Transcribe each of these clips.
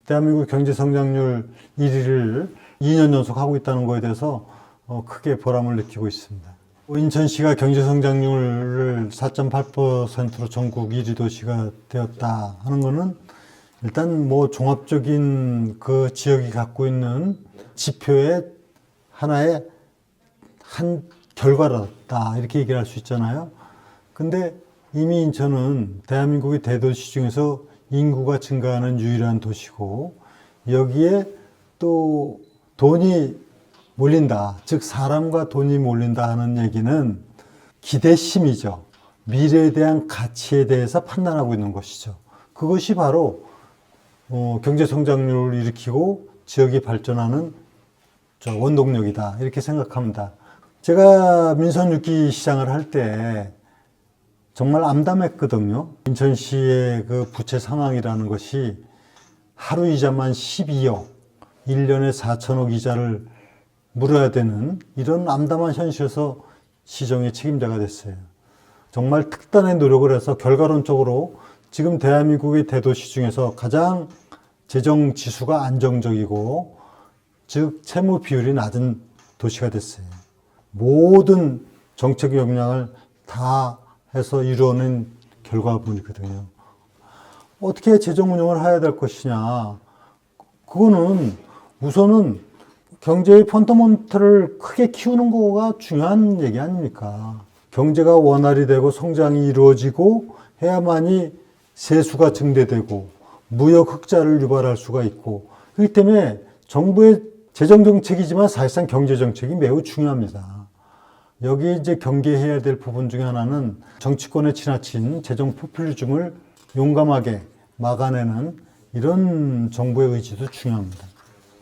대한민국 경제 성장률 1위를 2년 연속 하고 있다는 거에 대해서 크게 보람을 느끼고 있습니다. 인천시가 경제 성장률을 4.8%로 전국 1위 도시가 되었다 하는 거는 일단 뭐 종합적인 그 지역이 갖고 있는 지표의 하나의 한 결과다 이렇게 얘기를 할 수 있잖아요. 근데 이미 인천은 대한민국의 대도시 중에서 인구가 증가하는 유일한 도시고 여기에 또 돈이 몰린다. 즉 사람과 돈이 몰린다 하는 얘기는 기대심이죠. 미래에 대한 가치에 대해서 판단하고 있는 것이죠. 그것이 바로 경제 성장률을 일으키고 지역이 발전하는 원동력이다. 이렇게 생각합니다. 제가 민선 6기 시장을 할 때 정말 암담했거든요. 인천시의 그 부채 상황이라는 것이 하루 이자만 12억, 1년에 4천억 이자를 물어야 되는 이런 암담한 현실에서 시정의 책임자가 됐어요. 정말 특단의 노력을 해서 결과론적으로 지금 대한민국의 대도시 중에서 가장 재정 지수가 안정적이고 즉 채무 비율이 낮은 도시가 됐어요. 모든 정책 역량을 다 해서 이루어낸 결과물이거든요. 어떻게 재정 운영을 해야 될 것이냐. 그거는 우선은 경제의 펀더먼털을 크게 키우는 거가 중요한 얘기 아닙니까? 경제가 원활히 되고 성장이 이루어지고 해야만이 세수가 증대되고 무역 흑자를 유발할 수가 있고 그렇기 때문에 정부의 재정 정책이지만 사실상 경제 정책이 매우 중요합니다. 여기 이제 경계해야 될 부분 중에 하나는 정치권에 지나친 재정 포퓰리즘을 용감하게 막아내는 이런 정부의 의지도 중요합니다.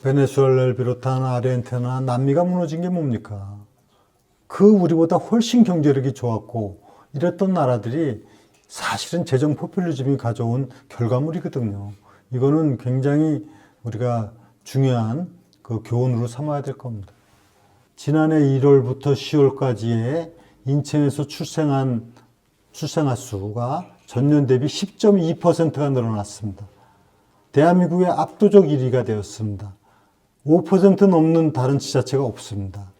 베네수엘라를 비롯한 아르헨티나, 남미가 무너진 게 뭡니까? 그 우리보다 훨씬 경제력이 좋았고 이랬던 나라들이 사실은 재정 포퓰리즘이 가져온 결과물이거든요. 이거는 굉장히 우리가 중요한 그 교훈으로 삼아야 될 겁니다. 지난해 1월부터 10월까지의 인천에서 출생아 수가 전년 대비 10.2%가 늘어났습니다. 대한민국의 압도적 1위가 되었습니다. 5% 넘는 다른 지자체가 없습니다.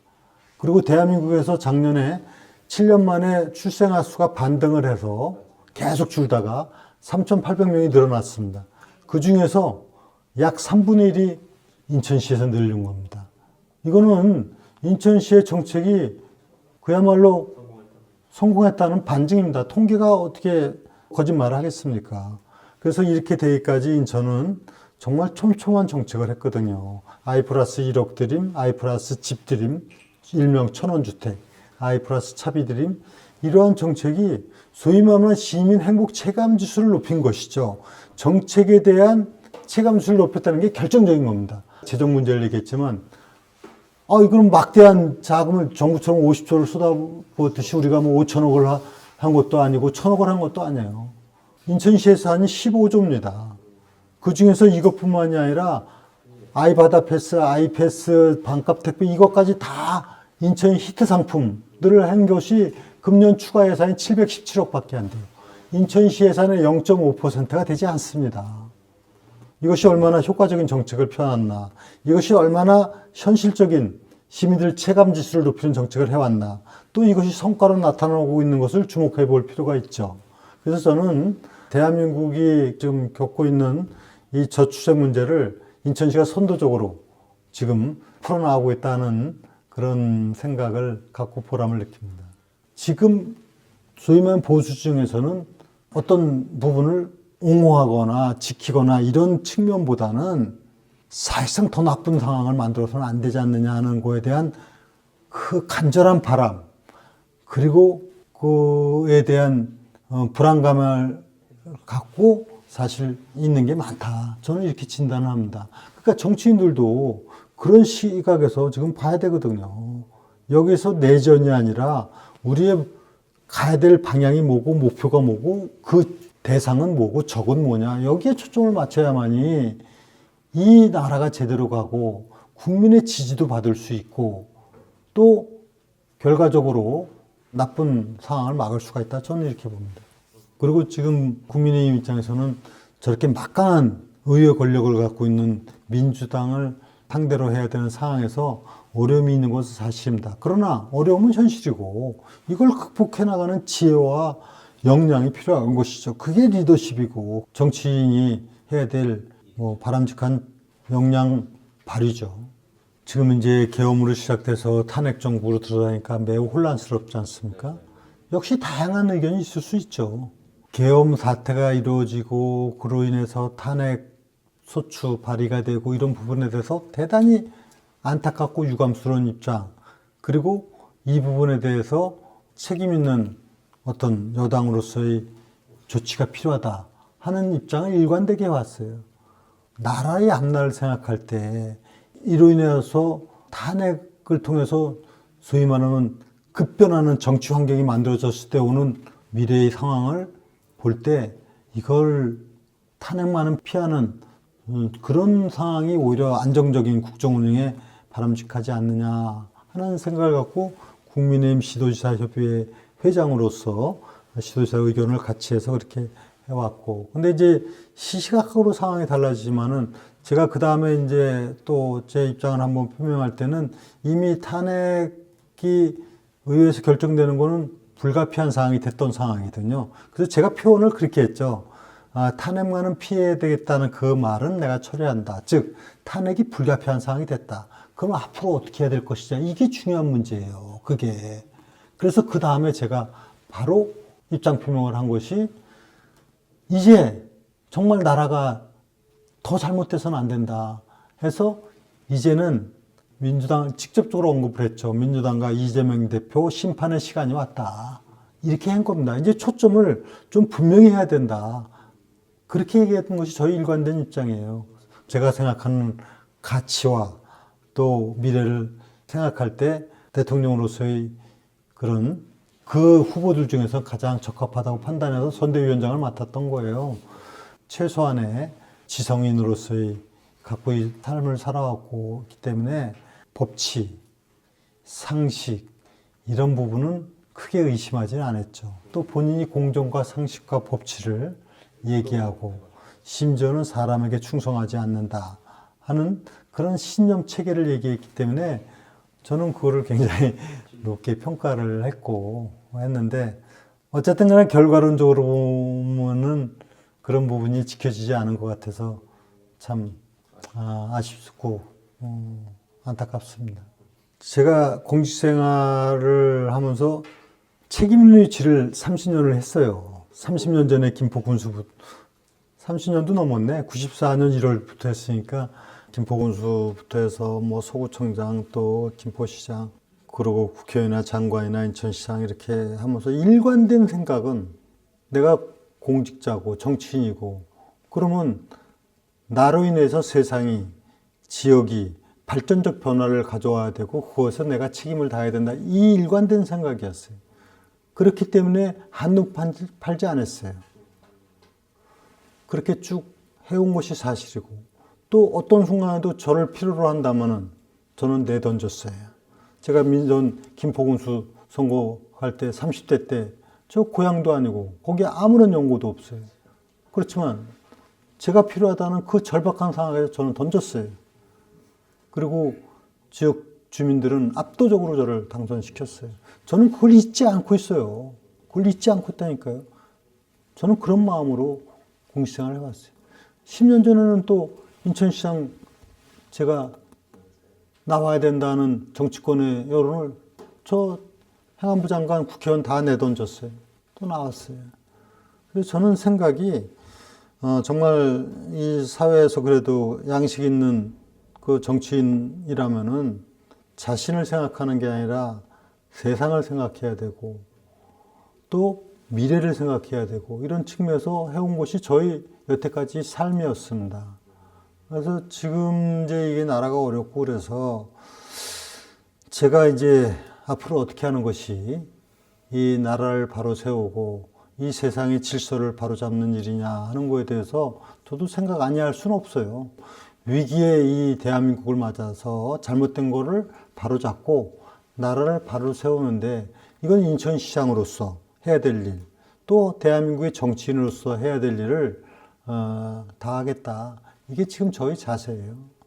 그리고 대한민국에서 작년에 7년 만에 출생아 수가 반등을 해서 계속 줄다가 3,800명이 늘어났습니다. 그 중에서 약 3분의 1이 인천시에서 늘린 겁니다. 이거는 인천시의 정책이 그야말로 성공했다는 반증입니다. 통계가 어떻게 거짓말을 하겠습니까? 그래서 이렇게 되기까지 인천은 정말 촘촘한 정책을 했거든요. I 플러스 1억 드림, I 플러스 집 드림, 일명 1,000원 주택, I 플러스 차비 드림, 이러한 정책이 소위 말하는 시민 행복 체감 지수를 높인 것이죠. 정책에 대한 체감 지수를 높였다는 게 결정적인 겁니다. 재정 문제를 얘기했지만 이거는 막대한 자금을 정부처럼 50조를 쏟아부었듯이 우리가 뭐 5천억을 한 것도 아니고 1,000억을 한 것도 아니에요. 인천시 예산이 15조입니다. 그 중에서 이것뿐만이 아니라 아이바다 패스, 아이패스, 반값 택배 이것까지 다 인천 히트 상품들을 한 것이 금년 추가 예산이 717억밖에 안 돼요. 인천시 예산의 0.5%가 되지 않습니다. 이것이 얼마나 효과적인 정책을 펴왔나, 이것이 얼마나 현실적인 시민들 체감 지수를 높이는 정책을 해왔나, 또 이것이 성과로 나타나고 있는 것을 주목해 볼 필요가 있죠. 그래서 저는 대한민국이 지금 겪고 있는 이 저출생 문제를 인천시가 선도적으로 지금 풀어나가고 있다는 그런 생각을 갖고 보람을 느낍니다. 지금 소위 말하는 보수층에서는 어떤 부분을 옹호하거나 지키거나 이런 측면보다는 사실상 더 나쁜 상황을 만들어서는 안 되지 않느냐 하는 거에 대한 그 간절한 바람, 그리고 그에 대한 불안감을 갖고 사실 있는 게 많다. 저는 이렇게 진단을 합니다. 그러니까 정치인들도 그런 시각에서 지금 봐야 되거든요. 여기서 내전이 아니라 우리의 가야 될 방향이 뭐고 목표가 뭐고 그 대상은 뭐고 적은 뭐냐, 여기에 초점을 맞춰야만이 이 나라가 제대로 가고 국민의 지지도 받을 수 있고 또 결과적으로 나쁜 상황을 막을 수가 있다. 저는 이렇게 봅니다. 그리고 지금 국민의힘 입장에서는 저렇게 막강한 의회 권력을 갖고 있는 민주당을 상대로 해야 되는 상황에서 어려움이 있는 것은 사실입니다. 그러나 어려움은 현실이고 이걸 극복해 나가는 지혜와 역량이 필요한 것이죠. 그게 리더십이고 정치인이 해야 될 바람직한 역량 발휘죠. 지금 이제 계엄으로 시작돼서 탄핵 정부로 들어가니까 매우 혼란스럽지 않습니까? 역시 다양한 의견이 있을 수 있죠. 계엄 사태가 이루어지고 그로 인해서 탄핵 소추 발의가 되고 이런 부분에 대해서 대단히 안타깝고 유감스러운 입장, 그리고 이 부분에 대해서 책임 있는 어떤 여당으로서의 조치가 필요하다 하는 입장을 일관되게 해왔어요. 나라의 앞날을 생각할 때 이로 인해서 탄핵을 통해서 소위 말하는 급변하는 정치 환경이 만들어졌을 때 오는 미래의 상황을 볼 때 이걸 탄핵만은 피하는 그런 상황이 오히려 안정적인 국정 운영에 바람직하지 않느냐 하는 생각을 갖고 국민의힘 시도지사협의회 회장으로서 시도지사 의견을 같이 해서 그렇게 해왔고, 근데 이제 시시각각으로 상황이 달라지지만은 제가 그 다음에 이제 또 제 입장을 한번 표명할 때는 이미 탄핵이 의회에서 결정되는 거는 불가피한 상황이 됐던 상황이거든요. 그래서 제가 표현을 그렇게 했죠. 탄핵만은 피해야 되겠다는 그 말은 내가 처리한다. 즉 탄핵이 불가피한 상황이 됐다. 그럼 앞으로 어떻게 해야 될 것이냐. 이게 중요한 문제예요. 그게. 그래서 그 다음에 제가 바로 입장 표명을 한 것이 이제 정말 나라가 더 잘못돼서는 안 된다 해서 이제는 민주당을 직접적으로 언급을 했죠. 민주당과 이재명 대표 심판의 시간이 왔다. 이렇게 한 겁니다. 이제 초점을 좀 분명히 해야 된다. 그렇게 얘기했던 것이 저희 일관된 입장이에요. 제가 생각하는 가치와 또 미래를 생각할 때 대통령으로서의 그런 그 후보들 중에서 가장 적합하다고 판단해서 선대위원장을 맡았던 거예요. 최소한의 지성인으로서의 각고의 삶을 살아왔고 있기 때문에 법치, 상식 이런 부분은 크게 의심하지는 않았죠. 또 본인이 공정과 상식과 법치를 얘기하고 심지어는 사람에게 충성하지 않는다 하는 그런 신념 체계를 얘기했기 때문에 저는 그거를 굉장히 높게 평가를 했는데 어쨌든 간에 결과론적으로 보면은 그런 부분이 지켜지지 않은 것 같아서 참 아쉽고 안타깝습니다. 제가 공직 생활을 하면서 책임 있는 위치를 30년을 했어요. 30년 전에 김포 군수부 30년도 넘었네. 94년 1월부터 했으니까 김포 군수부터 해서 뭐 서구청장 또 김포시장 그리고 국회의원이나 장관이나 인천시장 이렇게 하면서 일관된 생각은 내가 공직자고 정치인이고 그러면 나로 인해서 세상이 지역이 발전적 변화를 가져와야 되고 그것에 내가 책임을 다해야 된다. 이 일관된 생각이었어요. 그렇기 때문에 한눈 팔지 않았어요. 그렇게 쭉 해온 것이 사실이고 또 어떤 순간에도 저를 필요로 한다면은 저는 내던졌어요. 제가 민전 김포군수 선거할 때 30대 때 저 고향도 아니고 거기에 아무런 연고도 없어요. 그렇지만 제가 필요하다는 그 절박한 상황에서 저는 던졌어요. 그리고 지역 주민들은 압도적으로 저를 당선시켰어요. 저는 그걸 잊지 않고 있어요. 그걸 잊지 않고 있다니까요. 저는 그런 마음으로 공직생활을 해왔어요. 10년 전에는 또 인천시장 제가 나와야 된다는 정치권의 여론을 저 행안부 장관 국회의원 다 내던졌어요. 또 나왔어요. 그래서 저는 생각이 정말 이 사회에서 그래도 양식 있는 그 정치인이라면은 자신을 생각하는 게 아니라 세상을 생각해야 되고 또 미래를 생각해야 되고 이런 측면에서 해온 것이 저희 여태까지 삶이었습니다. 그래서 지금 이제 이게 나라가 어렵고 그래서 제가 이제 앞으로 어떻게 하는 것이 이 나라를 바로 세우고 이 세상의 질서를 바로 잡는 일이냐 하는 거에 대해서 저도 생각 아니할 수는 없어요. 위기에 이 대한민국을 맞아서 잘못된 거를 바로 잡고 나라를 바로 세우는데 이건 인천시장으로서 해야 될 일, 또 대한민국의 정치인으로서 해야 될 일을 다 하겠다. 이게 지금 저희 자세예요.